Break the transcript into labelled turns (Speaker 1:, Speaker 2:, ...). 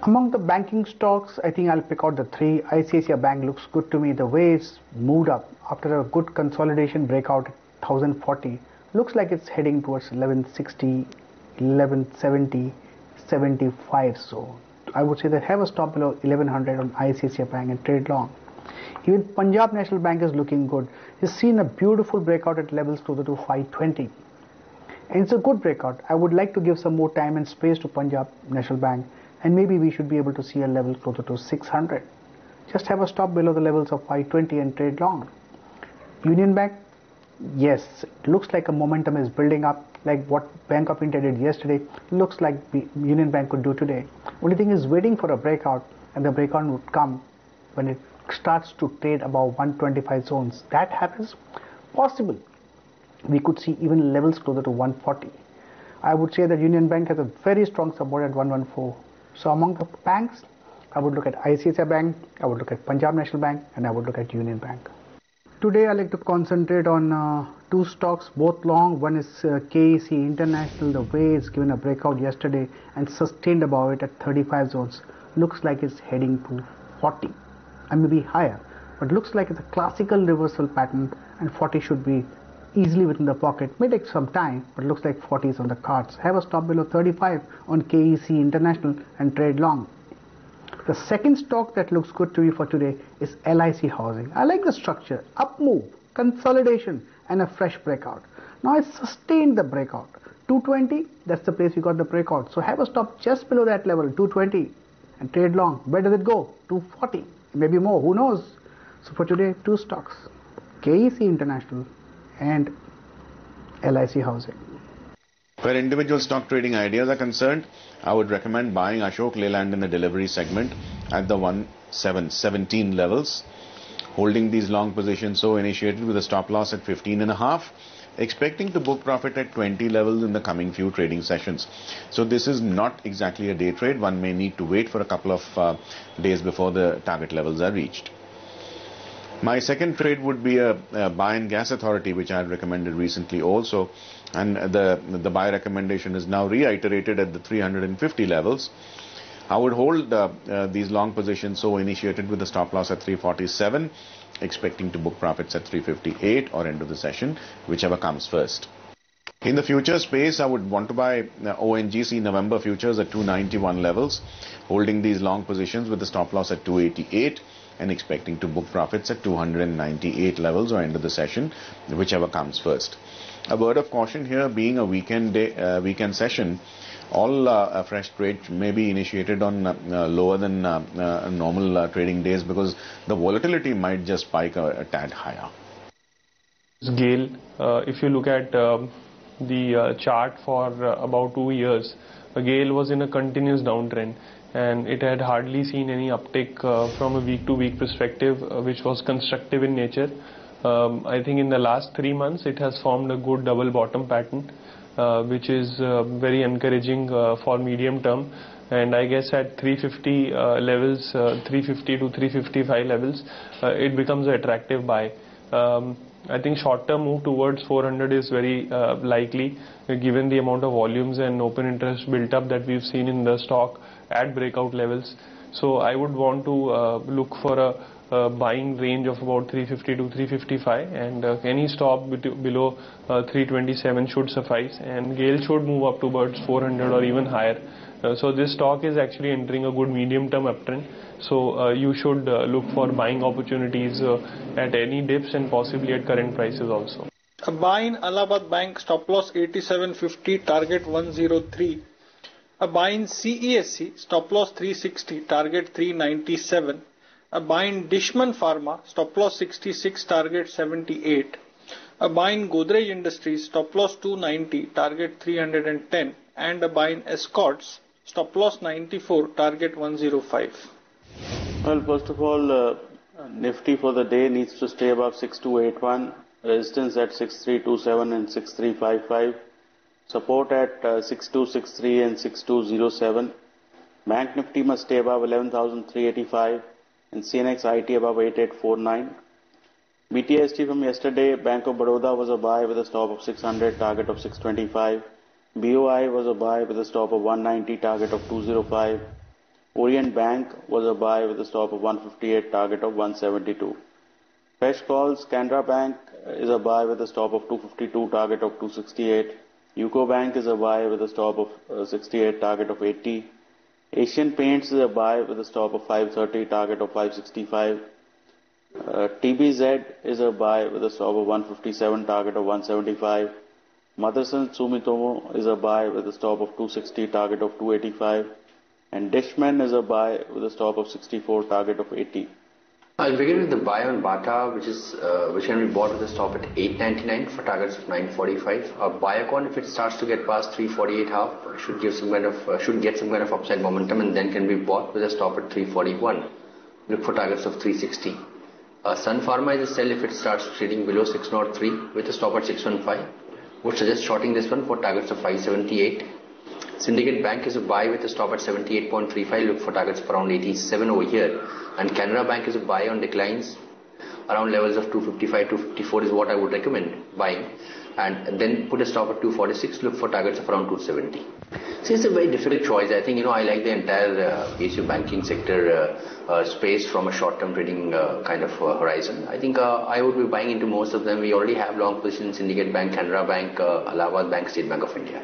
Speaker 1: Among the banking stocks, I think I'll pick out the three. ICICI Bank looks good to me. The way it's moved up after a good consolidation breakout at 1040, looks like it's heading towards 1160, 1170, 75. So I would say that have a stop below 1100 on ICICI Bank and trade long. Even Punjab National Bank is looking good. It's seen a beautiful breakout at levels closer to 520. And it's a good breakout. I would like to give some more time and space to Punjab National Bank, and maybe we should be able to see a level closer to 600. Just have a stop below the levels of 520 and trade long. Union Bank, yes, it looks like a momentum is building up, like what Bank of India did yesterday. Looks like Union Bank could do today. Only thing is waiting for a breakout, and the breakout would come when it starts to trade above 125 zones. That happens, possible. We could see even levels closer to 140. I would say that Union Bank has a very strong support at 114. So among the banks, I would look at ICICI Bank, I would look at Punjab National Bank, and I would look at Union Bank. Today I like to concentrate on two stocks, both long. One is KEC International. The way it's given a breakout yesterday and sustained above it at 35 zones. Looks like it's heading to 40 and maybe higher. But looks like it's a classical reversal pattern, and 40 should be easily within the pocket. May take some time, but looks like 40 is on the cards. Have a stop below 35 on KEC International and trade long. The second stock that looks good to me for today is LIC Housing. I like the structure, up move, consolidation, and a fresh breakout. Now it's sustained the breakout. 220, that's the place we got the breakout. So have a stop just below that level, 220, and trade long. Where does it go? 240, maybe more, who knows? So for today, two stocks, KEC International and LIC Housing.
Speaker 2: Where individual stock trading ideas are concerned, I would recommend buying Ashok Leyland in the delivery segment at the 1717 levels. Holding these long positions so initiated with a stop loss at 15.5, expecting to book profit at 20 levels in the coming few trading sessions. So this is not exactly a day trade. One may need to wait for a couple of days before the target levels are reached. My second trade would be a buy in Gas Authority, which I had recommended recently also, and the buy recommendation is now reiterated at the 350 levels. I would hold these long positions so initiated with a stop loss at 347, expecting to book profits at 358 or end of the session, whichever comes first. In the future space, I would want to buy ONGC November futures at 291 levels, holding these long positions with a stop loss at 288 and expecting to book profits at 298 levels or end of the session, whichever comes first. A word of caution here, being a weekend session, all fresh trades may be initiated on lower than normal trading days, because the volatility might just spike a tad higher.
Speaker 3: GAIL, if you look at the chart for about 2 years, GAIL was in a continuous downtrend, and it had hardly seen any uptick from a week-to-week perspective, which was constructive in nature. I think in the last 3 months it has formed a good double bottom pattern, which is very encouraging for medium term. And I guess at 350 levels, 350 to 355 levels, it becomes an attractive buy. I think short-term move towards 400 is very likely, given the amount of volumes and open interest built up that we've seen in the stock at breakout levels. So I would want to look for a buying range of about 350 to 355, and any stop below 327 should suffice, and GAIL should move up towards 400 or even higher. So this stock is actually entering a good medium-term uptrend. So you should look for buying opportunities at any dips and possibly at current prices also.
Speaker 4: A buy in Allahabad Bank, stop loss 87.50, target 103. A buy in CESC, stop loss 360, target 397. A buy in Dishman Pharma, stop loss 66, target 78. A buy in Godrej Industries, stop loss 290, target 310. And a buy in Escorts, stop loss 94, target 105.
Speaker 5: Well, first of all, Nifty for the day needs to stay above 6281, resistance at 6327 and 6355, support at 6263 and 6207. Bank Nifty must stay above 11,385 and CNX IT above 8849. BTST from yesterday, Bank of Baroda was a buy with a stop of 600, target of 625. BOI was a buy with a stop of 190, target of 205. Orient Bank was a buy with a stop of 158, target of 172. Fresh calls, Canara Bank is a buy with a stop of 252, target of 268. UCO Bank is a buy with a stop of 68, target of 80. Asian Paints is a buy with a stop of 530, target of 565. TBZ is a buy with a stop of 157, target of 175. Motherson Sumitomo is a buy with a stop of 260, target of 285. And Dishman is a buy with a stop of 64, target of 80.
Speaker 6: I'll begin with the buy on Bata, which can be bought with a stop at 899 for targets of 945. Biocon, if it starts to get past 348.5, should get some kind of upside momentum, and then can be bought with a stop at 341. Look for targets of 360. Sun Pharma is a sell if it starts trading below 603 with a stop at 615. Would suggest shorting this one for targets of 578. Syndicate Bank is a buy with a stop at 78.35. Look for targets of around 87 over here. And Canara Bank is a buy on declines around levels of 255, 254 is what I would recommend buying. And then put a stop at 246. Look for targets of around 270. See, it's a very difficult choice. I think, I like the entire PSU banking sector space from a short-term trading kind of horizon. I think I would be buying into most of them. We already have long positions in Syndicate Bank, Canara Bank, Allahabad Bank, State Bank of India.